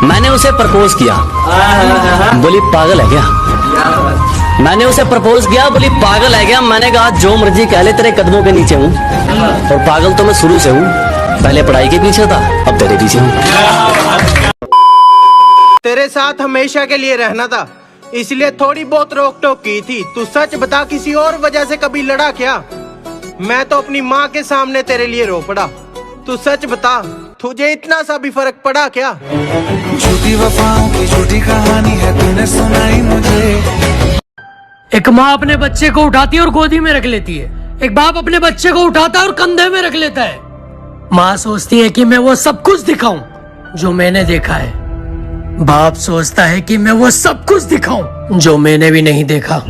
मैंने उसे प्रपोज किया, बोली पागल है क्या। मैंने उसे प्रपोज किया, बोली पागल है क्या। मैंने कहा जो मर्जी कह ले, तेरे कदमों के नीचे हूँ, और पागल तो मैं शुरू से हूँ। पहले पढ़ाई के पीछे था, अब तेरे पीछे हूँ। तेरे साथ हमेशा के लिए रहना था, इसलिए थोड़ी बहुत रोक टोक की थी। तू सच बता, किसी और वजह से कभी लड़ा क्या। मैं तो अपनी माँ के सामने तेरे लिए रो पड़ा। तू सच बता, तुझे इतना सा भी फर्क पड़ा क्या। झूठी वफाओं की झूठी कहानी है, तूने सुनाई मुझे। एक माँ अपने बच्चे को उठाती है और गोदी में रख लेती है। एक बाप अपने बच्चे को उठाता है और कंधे में रख लेता है। माँ सोचती है कि मैं वो सब कुछ दिखाऊं जो मैंने देखा है। बाप सोचता है कि मैं वो सब कुछ दिखाऊं जो मैंने भी नहीं देखा।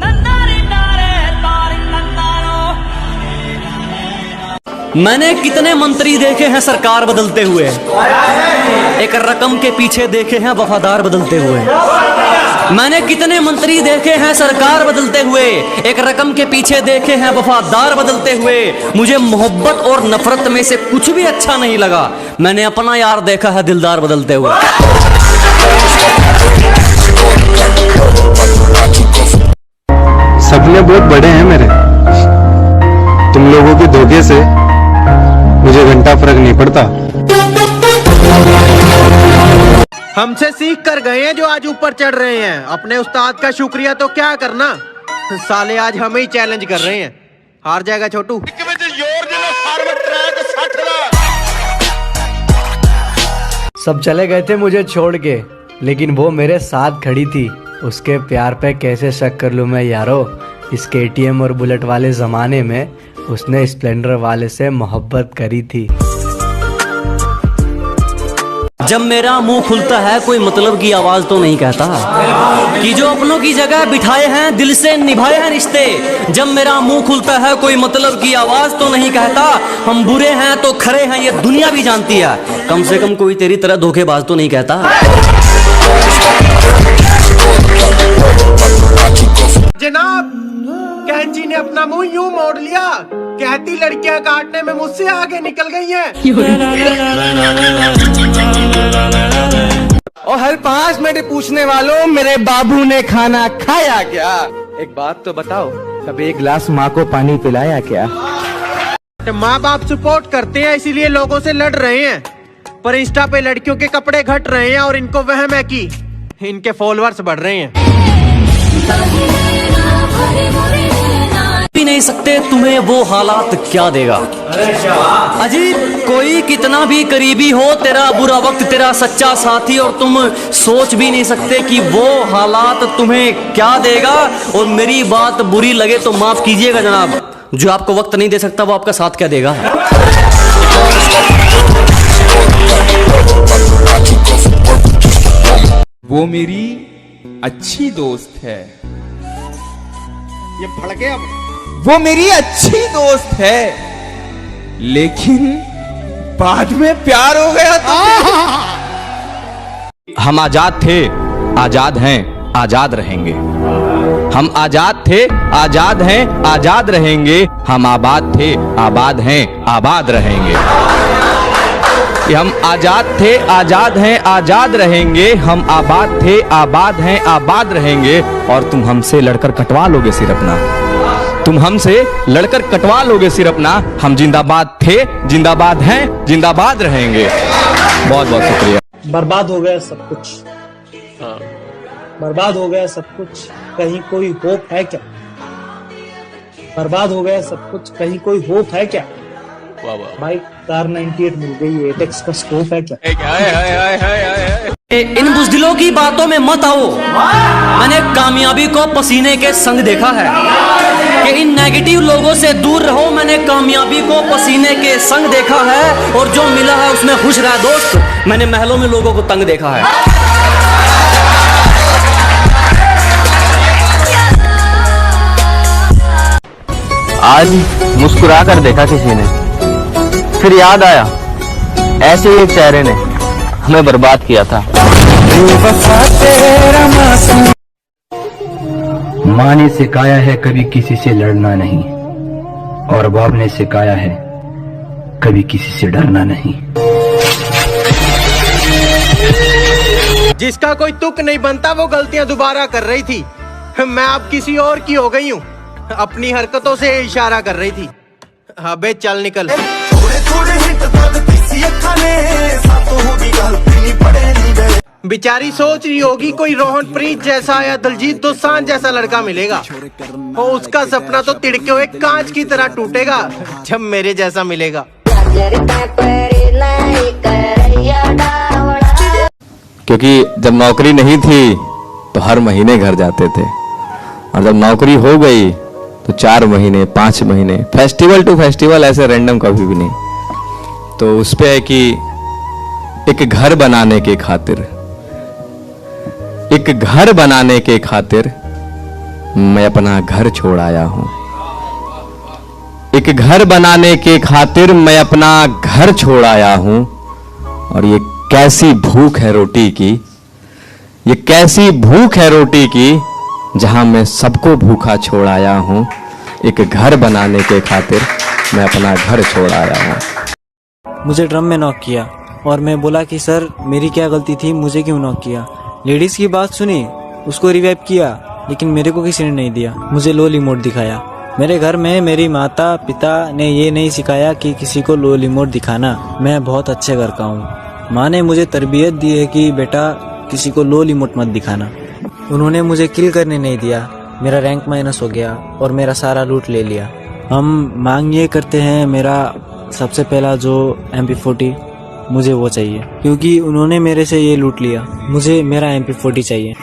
मैंने कितने मंत्री देखे हैं सरकार बदलते हुए, एक रकम के पीछे देखे हैं वफादार बदलते हुए। मैंने कितने मंत्री देखे हैं सरकार बदलते हुए, एक रकम के पीछे देखे हैं वफादार बदलते हुए। मुझे मोहब्बत और नफरत में से कुछ भी अच्छा नहीं लगा। मैंने अपना यार देखा है दिलदार बदलते हुए। सपने बहुत बड़े हैं मेरे, तुम लोगों के धोखे से मुझे घंटा फर्क नहीं पड़ता। हमसे सीख कर गए हैं जो आज ऊपर चढ़ रहे हैं। अपने उस्ताद का शुक्रिया तो क्या करना, साले आज हमें ही चैलेंज कर रहे हैं। हार जाएगा छोटू। सब चले गए थे मुझे छोड़ के, लेकिन वो मेरे साथ खड़ी थी। उसके प्यार पे कैसे शक कर लूं मैं यारो। इस KTM और बुलेट वाले जमाने में उसने स्प्लेंडर वाले से मोहब्बत करी थी। जब मेरा मुंह खुलता है कोई मतलब की आवाज तो नहीं कहता कि जो अपनों की जगह बिठाए हैं दिल से निभाए हैं रिश्ते। जब मेरा मुंह खुलता है कोई मतलब की आवाज तो नहीं कहता। हम बुरे हैं तो खरे हैं ये दुनिया भी जानती है। कम से कम कोई तेरी तरह धोखेबाज तो नहीं कहता। जनाब, कैंची ने अपना मुंह यूं मोड़ लिया, कहती लड़कियां काटने में मुझसे आगे निकल गई हैं। और हर 5 मिनट पूछने वालों, मेरे बाबू ने खाना खाया क्या। एक बात तो बताओ, कभी एक गिलास माँ को पानी पिलाया क्या। माँ बाप सपोर्ट करते हैं इसीलिए लोगों से लड़ रहे हैं, पर इंस्टा पे लड़कियों के कपड़े घट रहे हैं और इनको वहम है कि इनके फॉलोअर्स बढ़ रहे हैं। भी नहीं सकते तुम्हें वो हालात क्या देगा। अजीब, कोई कितना भी करीबी हो, तेरा बुरा वक्त तेरा सच्चा साथी, और तुम सोच भी नहीं सकते कि वो हालात तुम्हें क्या देगा। और मेरी बात बुरी लगे तो माफ कीजिएगा जनाब, जो आपको वक्त नहीं दे सकता वो आपका साथ क्या देगा। वो मेरी अच्छी दोस्त है। ये भड़के अब। वो मेरी अच्छी दोस्त है, लेकिन बाद में प्यार हो गया तो। हम आजाद थे, आजाद हैं, आजाद रहेंगे। हम आजाद थे, आजाद हैं, आजाद रहेंगे। हम आबाद थे, आबाद हैं, आबाद रहेंगे। हम आजाद थे, आजाद हैं, आजाद रहेंगे। हम आबाद थे, आबाद हैं, आबाद रहेंगे। और तुम हमसे लड़कर कटवा लोगे सिर अपना, तुम हमसे लड़कर कटवा लोगे सिर अपना। हम जिंदाबाद थे, जिंदाबाद हैं, जिंदाबाद रहेंगे। बहुत बहुत शुक्रिया। बर्बाद हो गया सब कुछ, बर्बाद हो गया सब कुछ, कहीं कोई होप है क्या। बर्बाद हो गया सब कुछ, कहीं कोई होप है क्या। भाई कार 98 मिल गई, एटेक्स का स्कोप है क्या। इन बुज़दिलों की बातों में मत आओ। मैंने कामयाबी को पसीने के संग देखा है कि इन नेगेटिव लोगों से दूर रहो। मैंने कामयाबी को पसीने के संग देखा है, और जो मिला है उसमें खुश रहा दोस्त। मैंने महलों में लोगों को तंग देखा है। आज मुस्कुरा कर देखा किसी ने, फिर याद आया ऐसे ही एक चेहरे ने हमें बर्बाद किया था। माँ ने सिखाया है कभी किसी से लड़ना नहीं, और बाप ने सिखाया है कभी किसी से डरना नहीं। जिसका कोई तुक नहीं बनता वो गलतियां दोबारा कर रही थी। मैं अब किसी और की हो गई हूँ, अपनी हरकतों से इशारा कर रही थी। अबे चल निकल। बेचारी सोच रही होगी कोई रोहन प्रीत जैसा या दिलजीत दोसांझ जैसा लड़का मिलेगा, और उसका सपना तो तिड़के हुए कांच की तरह टूटेगा जब मेरे जैसा मिलेगा। क्योंकि जब नौकरी नहीं थी तो हर महीने घर जाते थे, और जब नौकरी हो गई तो 4 महीने 5 महीने फेस्टिवल टू फेस्टिवल, ऐसे रैंडम कभी भी नहीं। तो उस पे है कि एक घर बनाने के खातिर मैं अपना घर छोड़ आया हूं। एक घर बनाने के खातिर मैं अपना घर छोड़ आया हूं, और ये कैसी भूख है रोटी की, ये कैसी भूख है रोटी की, जहां मैं सबको भूखा छोड़ आया हूं। एक घर बनाने के खातिर मैं अपना घर छोड़ आया हूं। मुझे ड्रम में नॉक किया और मैं बोला कि सर मेरी क्या गलती थी, मुझे क्यों नॉक किया। लेडीज की बात सुनी, उसको रिवाइव किया, लेकिन मेरे को किसी ने नहीं दिया। मुझे लोल इमोट दिखाया। मेरे घर में मेरी माता पिता ने ये नहीं सिखाया कि किसी को लोल इमोट दिखाना। मैं बहुत अच्छे घर का हूँ। माँ ने मुझे तरबियत दी है कि बेटा किसी को लोल इमोट मत दिखाना। उन्होंने मुझे किल करने नहीं दिया। मेरा रैंक माइनस हो गया और मेरा सारा लूट ले लिया। हम मांग ये करते हैं, मेरा सबसे पहला जो MP40 मुझे वो चाहिए, क्योंकि उन्होंने मेरे से ये लूट लिया। मुझे मेरा MP40 चाहिए।